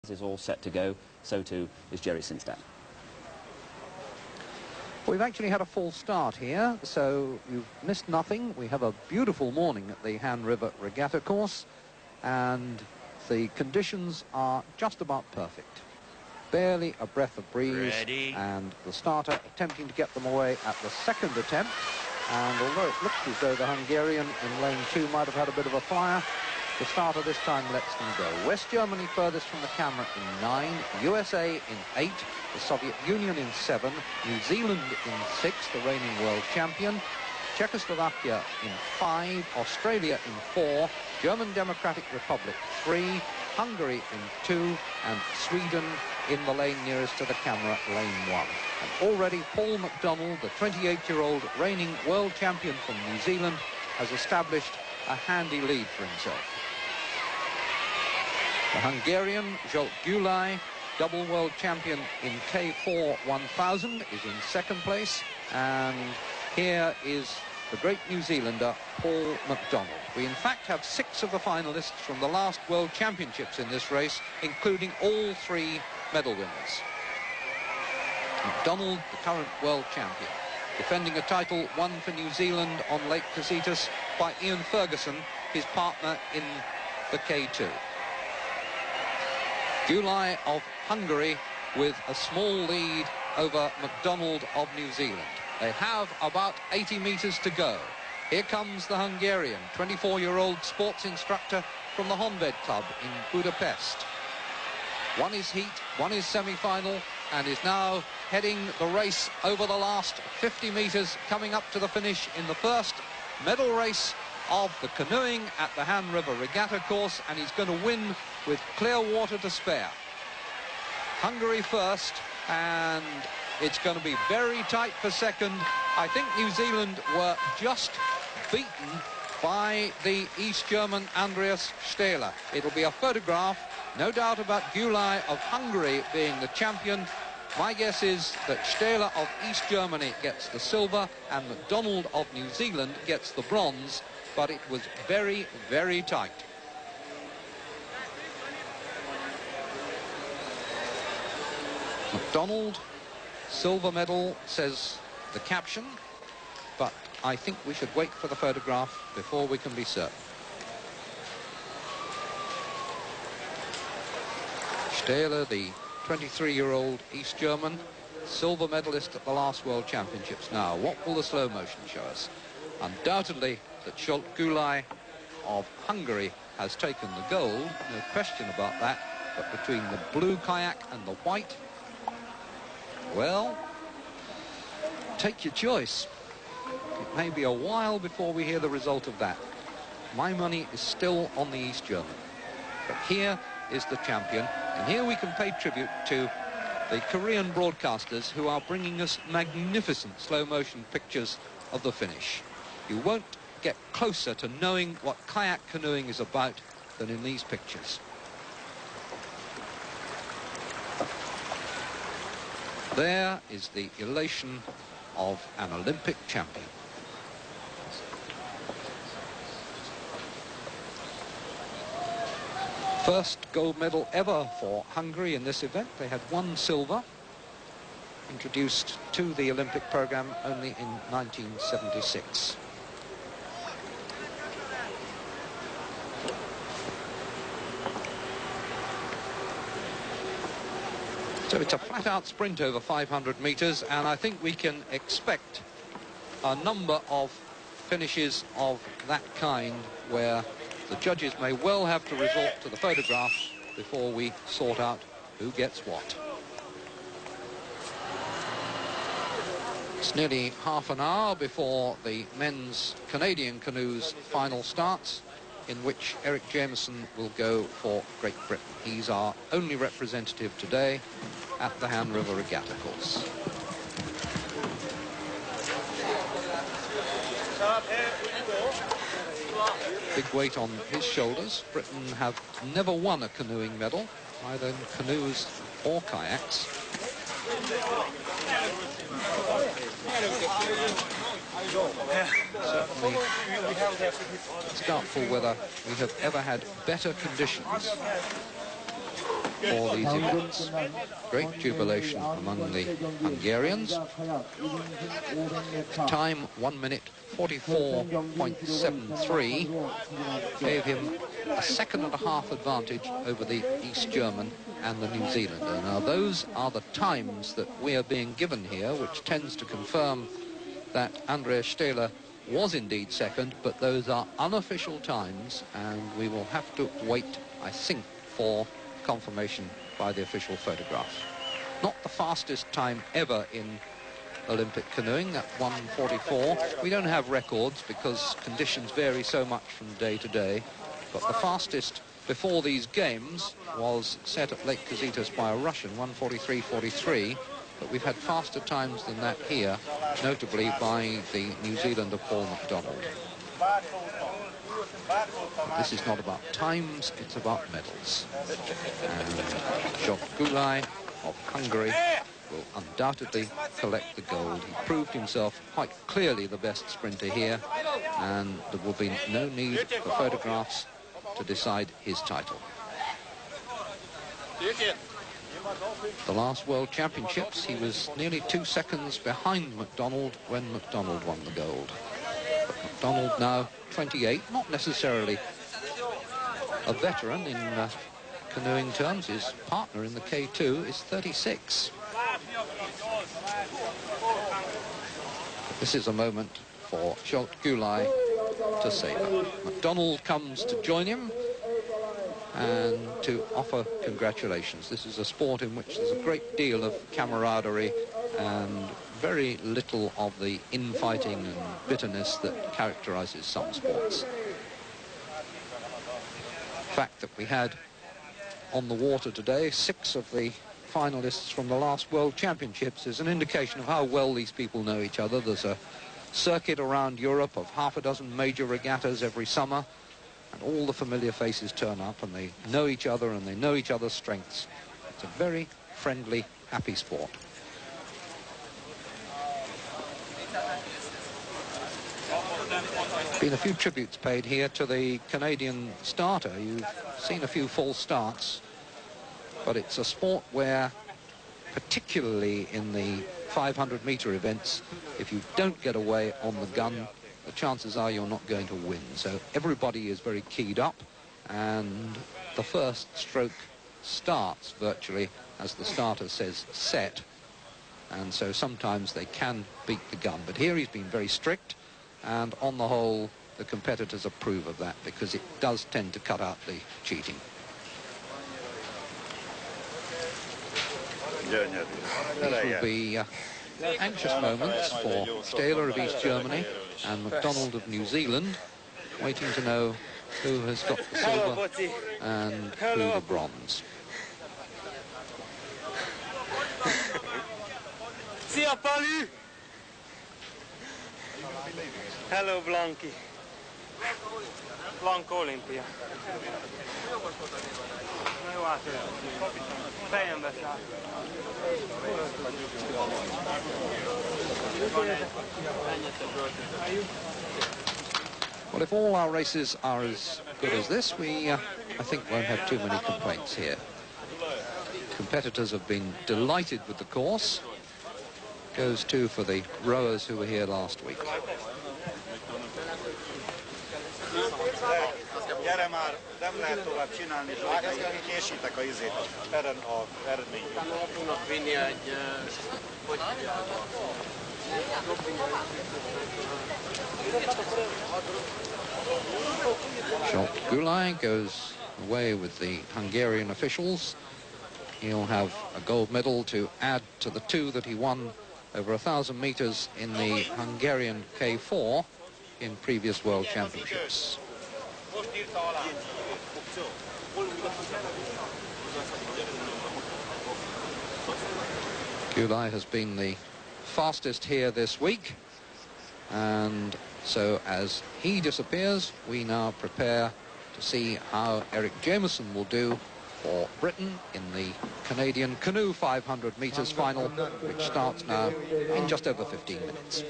is all set to go. So too is Jerry Sinstad. We've actually had a full start here, so you've missed nothing. We have a beautiful morning at the Han River Regatta course, and the conditions are just about perfect. Barely a breath of breeze. Ready. And the starter attempting to get them away at the second attempt. And although it looks as though the Hungarian in lane 2 might have had a bit of a flyer, the starter this time lets them go. West Germany furthest from the camera in 9, USA in 8, the Soviet Union in 7, New Zealand in 6, the reigning world champion, Czechoslovakia in 5, Australia in 4, German Democratic Republic 3, Hungary in 2, and Sweden in the lane nearest to the camera, lane 1. And already Paul McDonald, the 28-year-old reigning world champion from New Zealand, has established a handy lead for himself. The Hungarian, Zsolt Gyulai, double world champion in K4 1000, is in second place. And here is the great New Zealander, Paul McDonald. We in fact have 6 of the finalists from the last World Championships in this race, including all 3 medal winners. McDonald, the current world champion, defending a title won for New Zealand on Lake Casitas by Ian Ferguson, his partner in the K2. Gyulai of Hungary with a small lead over McDonald of New Zealand. They have about 80 metres to go. Here comes the Hungarian, 24-year-old sports instructor from the Honved Club in Budapest. One is heat, one is semi-final, and is now heading the race over the last 50 metres, coming up to the finish in the first medal race of the canoeing at the Han River Regatta course, and he's going to win with clear water to spare. Hungary first, and it's going to be very tight for second. I think New Zealand were just beaten by the East German Andreas Stehler. It'll be a photograph, no doubt about Gyulai of Hungary being the champion. My guess is that Stehler of East Germany gets the silver and McDonald of New Zealand gets the bronze, but it was very, very tight. McDonald, silver medal, says the caption, but I think we should wait for the photograph before we can be certain. Stehler, the 23-year-old East German, silver medalist at the last World Championships. Now, what will the slow motion show us? Undoubtedly that Zsolt Gyulai of Hungary has taken the gold, no question about that, but between the blue kayak and the white, well, take your choice. It may be a while before we hear the result of that. My money is still on the East German. But here is the champion, and here we can pay tribute to the Korean broadcasters who are bringing us magnificent slow-motion pictures of the finish. You won't get closer to knowing what kayak canoeing is about than in these pictures. There is the elation of an Olympic champion. First gold medal ever for Hungary in this event. They had 1 silver, introduced to the Olympic program only in 1976. So it's a flat-out sprint over 500 metres, and I think we can expect a number of finishes of that kind where the judges may well have to resort to the photograph before we sort out who gets what. It's nearly half an hour before the men's Canadian canoes final starts, in which Eric Jameson will go for Great Britain. He's our only representative today at the Han River Regatta course. Big weight on his shoulders. Britain have never won a canoeing medal, either in canoes or kayaks. Certainly, it's doubtful whether we have ever had better conditions for these events. Great jubilation among the Hungarians. Time 1 minute 44.73 gave him a 1.5 advantage over the East German and the New Zealander. Now those are the times that we are being given here, which tends to confirm that Andreas Stehler was indeed second, but those are unofficial times, and we will have to wait, I think, for confirmation by the official photograph. Not the fastest time ever in Olympic canoeing, at 1:44. We don't have records because conditions vary so much from day to day, but the fastest before these games was set at Lake Casitas by a Russian, 1:43.43, but we've had faster times than that here, notably by the New Zealander Paul McDonald. This is not about times, it's about medals. And Zsolt Gulai of Hungary will undoubtedly collect the gold. He proved himself quite clearly the best sprinter here, and there will be no need for photographs to decide his title. The last World Championships, he was nearly 2 seconds behind McDonald when McDonald won the gold. But McDonald now 28, not necessarily a veteran in canoeing terms. His partner in the K2 is 36. But this is a moment for Zsolt Gulai to savour. McDonald comes to join him and to offer congratulations. This is a sport in which there's a great deal of camaraderie and very little of the infighting and bitterness that characterises some sports. The fact that we had on the water today 6 of the finalists from the last World Championships is an indication of how well these people know each other. There's a circuit around Europe of half a dozen major regattas every summer, and all the familiar faces turn up, and they know each other and they know each other's strengths. It's a very friendly, happy sport. Been a few tributes paid here to the Canadian starter. You've seen a few false starts, but it's a sport where, particularly in the 500-metre events, if you don't get away on the gun, the chances are you're not going to win. So everybody is very keyed up, and the first stroke starts virtually as the starter says set, and so sometimes they can beat the gun. But here he's been very strict, and on the whole the competitors approve of that because it does tend to cut out the cheating. These will be anxious moments for Stehler of East Germany and McDonald of New Zealand, waiting to know who has got the silver and who the bronze. Szia, Pali! Hello, Blanky. Blank Olympia. Fejembe száll. Well, if all our races are as good as this, we, I think, won't have too many complaints here. Competitors have been delighted with the course. Goes too for the rowers who were here last week. Gyere már, nem lehet tovább csinálni, késítek a izét, a eredményt. Tudnak vinni egy, hogy Zsolt Gulai goes away with the Hungarian officials. He'll have a gold medal to add to the 2 that he won over 1,000 meters in the Hungarian K4 in previous World Championships. Gulai has been the fastest here this week, and so as he disappears, we now prepare to see how Eric Jameson will do for Britain in the Canadian canoe 500 meters final, which starts now in just over 15 minutes.